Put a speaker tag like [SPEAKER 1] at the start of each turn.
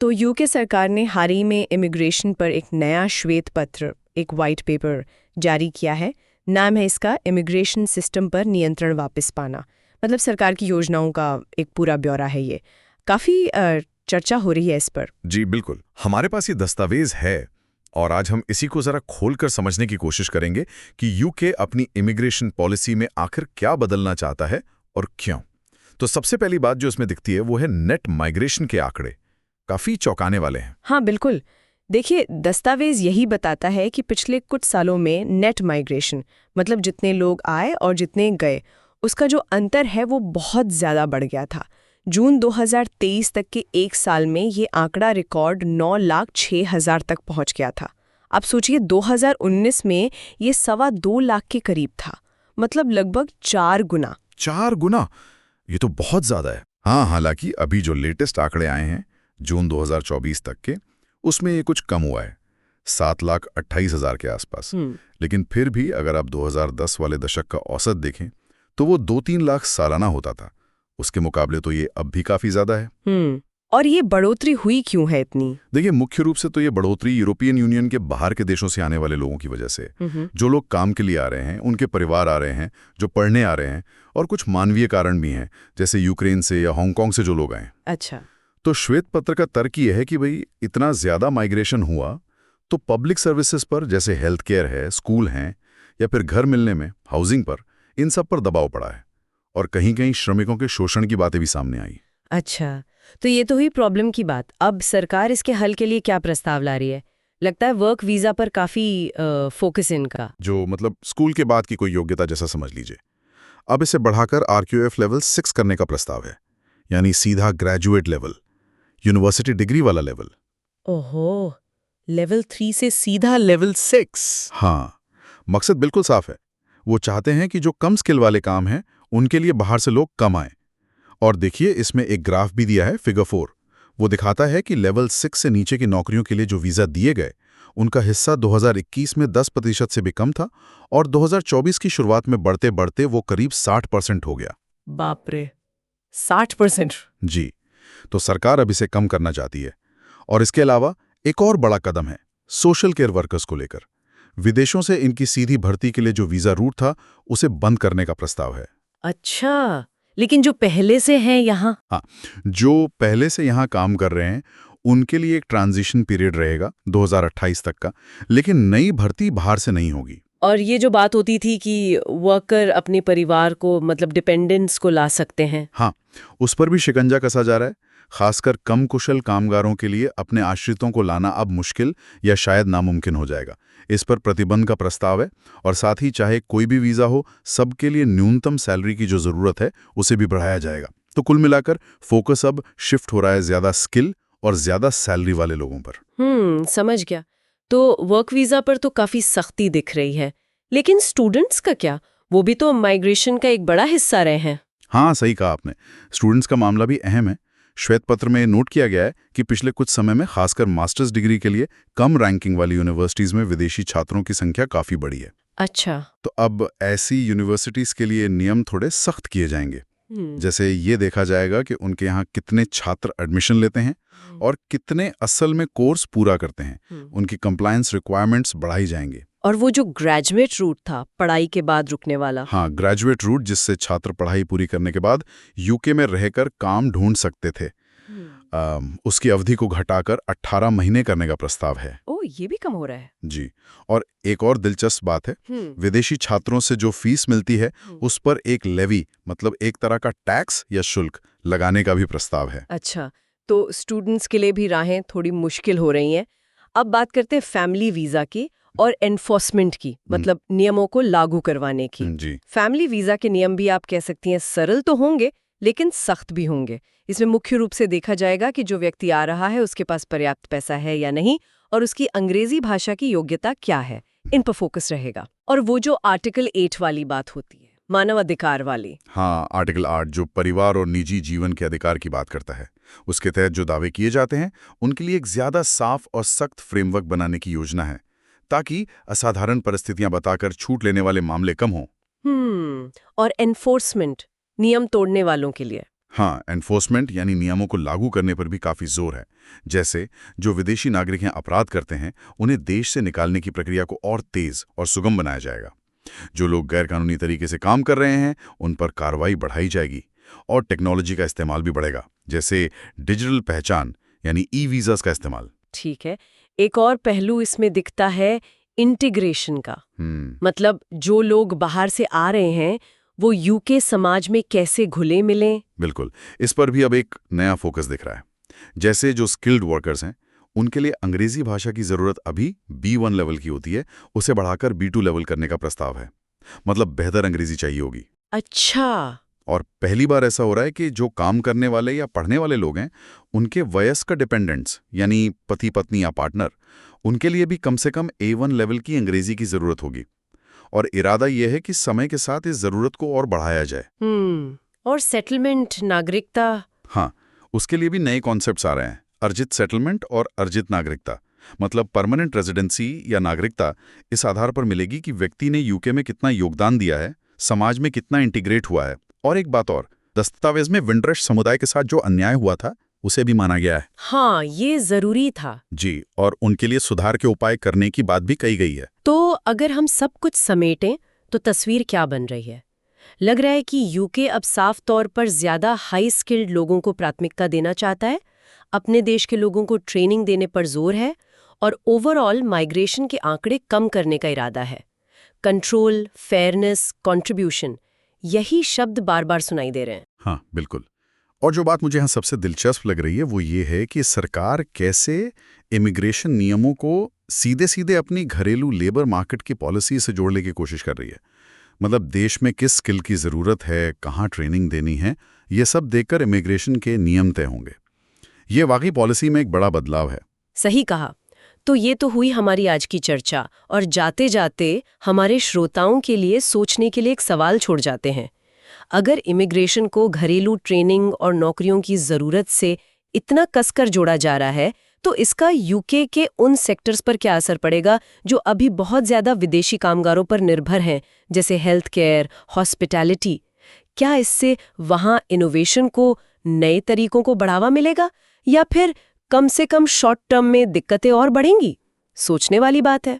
[SPEAKER 1] तो यूके सरकार ने हाल ही में इमिग्रेशन पर एक नया श्वेत पत्र, एक वाइट पेपर जारी किया है। नाम है इसका इमिग्रेशन सिस्टम पर नियंत्रण वापस पाना। मतलब सरकार की योजनाओं का एक पूरा ब्यौरा है ये। काफ़ी चर्चा हो रही है इस पर।
[SPEAKER 2] जी बिल्कुल, हमारे पास ये दस्तावेज है और आज हम इसी को जरा खोलकर समझने की कोशिश करेंगे कि यूके अपनी इमिग्रेशन पॉलिसी में आखिर क्या बदलना चाहता है और क्यों। तो सबसे पहली बात जो इसमें दिखती है वो है नेट माइग्रेशन के आंकड़े। काफी चौंकाने वाले हैं।
[SPEAKER 1] हाँ बिल्कुल। देखिए, दस्तावेज यही बताता है कि पिछले कुछ सालों में नेट माइग्रेशन, मतलब जितने लोग आए और जितने गए, उसका जो अंतर है वो बहुत ज़्यादा बढ़ गया था। जून 2023 तक के एक साल में ये आंकड़ा रिकॉर्ड 9,06,000 तक पहुंच गया था। आप सोचिए 2019 में ये 2.25 लाख के करीब था। मतलब लगभग 4 गुना।
[SPEAKER 2] 4 गुना? ये तो बहुत ज्यादा है। हाँ, हालांकि अभी जो लेटेस्ट आंकड़े आए हैं जून 2024 तक के, उसमें ये कुछ कम हुआ है, 7,28,000 के आसपास। लेकिन फिर भी अगर आप 2010 वाले दशक का औसत देखें तो वो 2-3 लाख सालाना होता था। उसके मुकाबले तो ये अब भी काफी ज्यादा है।
[SPEAKER 1] और ये बढ़ोतरी हुई क्यों है इतनी?
[SPEAKER 2] देखिए, मुख्य रूप से तो ये बढ़ोतरी यूरोपियन यूनियन के बाहर के देशों से आने वाले लोगों की वजह से। जो लोग काम के लिए आ रहे हैं, उनके परिवार आ रहे हैं, जो पढ़ने आ रहे हैं, और कुछ मानवीय कारण भी हैं, जैसे यूक्रेन से या हांगकांग से जो लोग आए।
[SPEAKER 1] अच्छा।
[SPEAKER 2] तो श्वेत पत्र का तर्क ये है कि भाई इतना ज्यादा माइग्रेशन हुआ तो पब्लिक सर्विसेज पर, जैसे हेल्थ केयर है, स्कूल हैं, या फिर घर मिलने में, हाउसिंग पर, इन सब पर दबाव पड़ा है। और कहीं कहीं श्रमिकों के शोषण की बातें भी सामने आई।
[SPEAKER 1] अच्छा, तो ये तो हुई प्रॉब्लम की बात। अब सरकार इसके हल के लिए क्या प्रस्ताव ला रही है? लगता है वर्क वीजा पर काफी फोकस इनका।
[SPEAKER 2] जो मतलब स्कूल के बाद की कोई योग्यता जैसा समझ लीजिए। अब इसे बढ़ाकर RQF लेवल 6 करने का प्रस्ताव है, यानी सीधा ग्रेजुएट लेवल, यूनिवर्सिटी डिग्री वाला लेवल।
[SPEAKER 1] ओहो, लेवल 3 से सीधा लेवल 6।
[SPEAKER 2] हाँ, मकसद बिल्कुल साफ है। वो चाहते हैं कि जो कम स्किल वाले काम हैं उनके लिए बाहर से लोग कम आएं। और देखिए, इसमें एक ग्राफ भी दिया है, फिगर 4। वो दिखाता है कि लेवल 6 से नीचे की नौकरियों के लिए जो वीजा दिए गए, उनका हिस्सा 2021 में 10% से भी कम था और 2024 की शुरुआत में बढ़ते बढ़ते वो करीब 60% हो गया।
[SPEAKER 1] बाप रे, 60%?
[SPEAKER 2] जी, तो सरकार अब इसे कम करना चाहती है। और इसके अलावा एक और बड़ा कदम है सोशल केयर वर्कर्स को लेकर। विदेशों से इनकी सीधी भर्ती के लिए जो वीजा रूट था, उसे बंद करने का प्रस्ताव है।
[SPEAKER 1] अच्छा, लेकिन जो पहले से हैं यहाँ?
[SPEAKER 2] हाँ, जो पहले से यहाँ काम कर रहे हैं उनके लिए एक ट्रांजिशन पीरियड रहेगा 2028 तक का, लेकिन नई भर्ती बाहर से नहीं होगी।
[SPEAKER 1] और ये जो बात होती थी कि वर्कर अपने परिवार को, मतलब डिपेंडेंट्स को ला सकते हैं।
[SPEAKER 2] हाँ, उस पर भी शिकंजा कसा जा रहा है। खासकर कम कुशल कामगारों के लिए अपने आश्रितों को लाना अब मुश्किल या शायद नामुमकिन हो जाएगा। इस पर प्रतिबंध का प्रस्ताव है। और साथ ही चाहे कोई भी वीज़ा हो, सबके लिए न्यूनतम सैलरी की जो ज़रूरत है उसे भी बढ़ाया जाएगा। तो कुल मिलाकर फोकस अब शिफ्ट हो रहा है ज़्यादा स्किल और ज़्यादा सैलरी वाले लोगों पर।
[SPEAKER 1] समझ गया। तो वर्क वीज़ा पर तो काफ़ी सख्ती दिख रही है, लेकिन स्टूडेंट्स का क्या? वो भी तो माइग्रेशन का एक बड़ा हिस्सा रहे हैं।
[SPEAKER 2] हाँ, सही कहा आपने। स्टूडेंट्स का मामला भी अहम है। श्वेत पत्र में नोट किया गया है कि पिछले कुछ समय में खासकर मास्टर्स डिग्री के लिए कम रैंकिंग वाली यूनिवर्सिटीज में विदेशी छात्रों की संख्या काफी बढ़ी है।
[SPEAKER 1] अच्छा।
[SPEAKER 2] तो अब ऐसी यूनिवर्सिटीज के लिए नियम थोड़े सख्त किए जाएंगे। जैसे ये देखा जाएगा कि उनके यहाँ कितने छात्र एडमिशन लेते हैं और कितने असल में कोर्स पूरा करते हैं। उनकी कंप्लायंस रिक्वायरमेंट्स बढ़ाई जाएंगी।
[SPEAKER 1] और वो जो ग्रेजुएट रूट था, पढ़ाई के बाद रुकने वाला।
[SPEAKER 2] हाँ, ग्रेजुएट रूट, जिससे छात्र पढ़ाई पूरी करने के बाद यूके में रहकर काम ढूंढ सकते थे, उसकी अवधि को घटाकर 18 महीने करने का प्रस्ताव है।
[SPEAKER 1] ओह, ये भी कम हो रहा है।
[SPEAKER 2] जी, और एक और दिलचस्प बात है, विदेशी छात्रों से जो फीस मिलती है उस पर एक लेवी, मतलब एक तरह का टैक्स या शुल्क लगाने का भी प्रस्ताव है।
[SPEAKER 1] अच्छा, तो स्टूडेंट्स के लिए भी राहें थोड़ी मुश्किल हो रही हैं। अब बात करते हैं फैमिली वीज़ा की और एनफोर्समेंट की, मतलब नियमों को लागू करवाने की।
[SPEAKER 2] जी,
[SPEAKER 1] फैमिली वीज़ा के नियम भी आप कह सकती हैं सरल तो होंगे, लेकिन सख्त भी होंगे। इसमें मुख्य रूप से देखा जाएगा कि जो व्यक्ति आ रहा है उसके पास पर्याप्त पैसा है या नहीं, और उसकी अंग्रेजी भाषा की योग्यता क्या है, इन पर फोकस रहेगा। और वो जो आर्टिकल 8 वाली बात होती है, मानव अधिकार वाली।
[SPEAKER 2] हाँ, आर्टिकल 8 जो परिवार और निजी जीवन के अधिकार की बात करता है, उसके तहत जो दावे किए जाते हैं उनके लिए एक ज्यादा साफ और सख्त फ्रेमवर्क बनाने की योजना है, ताकि असाधारण परिस्थितियां बताकर छूट लेने वाले मामले कम हों।
[SPEAKER 1] और एनफोर्समेंट, नियम तोड़ने वालों के लिए?
[SPEAKER 2] हाँ, एनफोर्समेंट यानी नियमों को लागू करने पर भी काफी जोर है। जैसे जो विदेशी नागरिक हैं अपराध करते हैं, उन्हें देश से निकालने की प्रक्रिया को और तेज और सुगम बनाया जाएगा। जो लोग गैरकानूनी तरीके से काम कर रहे हैं, उन पर कार्रवाई बढ़ाई जाएगी और टेक्नोलॉजी का इस्तेमाल भी बढ़ेगा, जैसे डिजिटल पहचान यानी ई-वीज़ास का इस्तेमाल।
[SPEAKER 1] ठीक है। एक और पहलू इसमें दिखता है इंटीग्रेशन का। मतलब जो लोग बाहर से आ रहे हैं वो यूके समाज में कैसे घुले मिलें।
[SPEAKER 2] बिल्कुल, इस पर भी अब एक नया फोकस दिख रहा है। जैसे जो स्किल्ड वर्कर्स हैं, उनके लिए अंग्रेजी भाषा की जरूरत अभी B1 लेवल की होती है, उसे बढ़ाकर B2 लेवल करने का प्रस्ताव है। मतलब बेहतर अंग्रेजी चाहिए होगी।
[SPEAKER 1] अच्छा।
[SPEAKER 2] और पहली बार ऐसा हो रहा है कि जो काम करने वाले या पढ़ने वाले लोग हैं, उनके वयस्क डिपेंडेंट्स यानी पति पत्नी या पार्टनर, उनके लिए भी कम से कम A1 लेवल की अंग्रेजी की जरूरत होगी। और इरादा यह है कि समय के साथ इस जरूरत को और बढ़ाया जाए।
[SPEAKER 1] और सेटलमेंट नागरिकता।
[SPEAKER 2] हाँ, उसके लिए भी नए कॉन्सेप्ट्स आ रहे हैं। अर्जित सेटलमेंट और अर्जित नागरिकता, मतलब परमानेंट रेजिडेंसी या नागरिकता इस आधार पर मिलेगी कि व्यक्ति ने यूके में कितना योगदान दिया है, समाज में कितना इंटीग्रेट हुआ है। और एक बात और, दस्तावेज में विंडरश समुदाय के साथ जो अन्याय हुआ था उसे भी माना गया है।
[SPEAKER 1] हाँ, ये जरूरी था
[SPEAKER 2] जी, और उनके लिए सुधार के उपाय करने की बात भी कही गई है।
[SPEAKER 1] तो अगर हम सब कुछ समेटें तो तस्वीर क्या बन रही है? लग रहा है कि यूके अब साफ तौर पर ज्यादा हाई स्किल्ड लोगों को प्राथमिकता देना चाहता है, अपने देश के लोगों को ट्रेनिंग देने पर जोर है और ओवरऑल माइग्रेशन के आंकड़े कम करने का इरादा है। कंट्रोल, फेयरनेस, कंट्रीब्यूशन, यही शब्द बार बार सुनाई दे रहे हैं।
[SPEAKER 2] हाँ, बिल्कुल। और जो बात मुझे यहाँ सबसे दिलचस्प लग रही है वो ये है कि सरकार कैसे इमिग्रेशन नियमों को सीधे सीधे अपनी घरेलू लेबर मार्केट की पॉलिसी से जोड़ने की कोशिश कर रही है। मतलब देश में किस स्किल की ज़रूरत है, कहाँ ट्रेनिंग देनी है, ये सब देखकर इमिग्रेशन के नियम तय होंगे। ये वाकई पॉलिसी में एक बड़ा बदलाव है।
[SPEAKER 1] सही कहा। तो ये तो हुई हमारी आज की चर्चा, और जाते जाते हमारे श्रोताओं के लिए सोचने के लिए एक सवाल छोड़ जाते हैं। अगर इमिग्रेशन को घरेलू ट्रेनिंग और नौकरियों की ज़रूरत से इतना कसकर जोड़ा जा रहा है, तो इसका यूके के उन सेक्टर्स पर क्या असर पड़ेगा जो अभी बहुत ज़्यादा विदेशी कामगारों पर निर्भर हैं, जैसे हेल्थ केयर, हॉस्पिटैलिटी? क्या इससे वहाँ इनोवेशन को, नए तरीकों को बढ़ावा मिलेगा, या फिर कम से कम शॉर्ट टर्म में दिक्कतें और बढ़ेंगी? सोचने वाली बात है।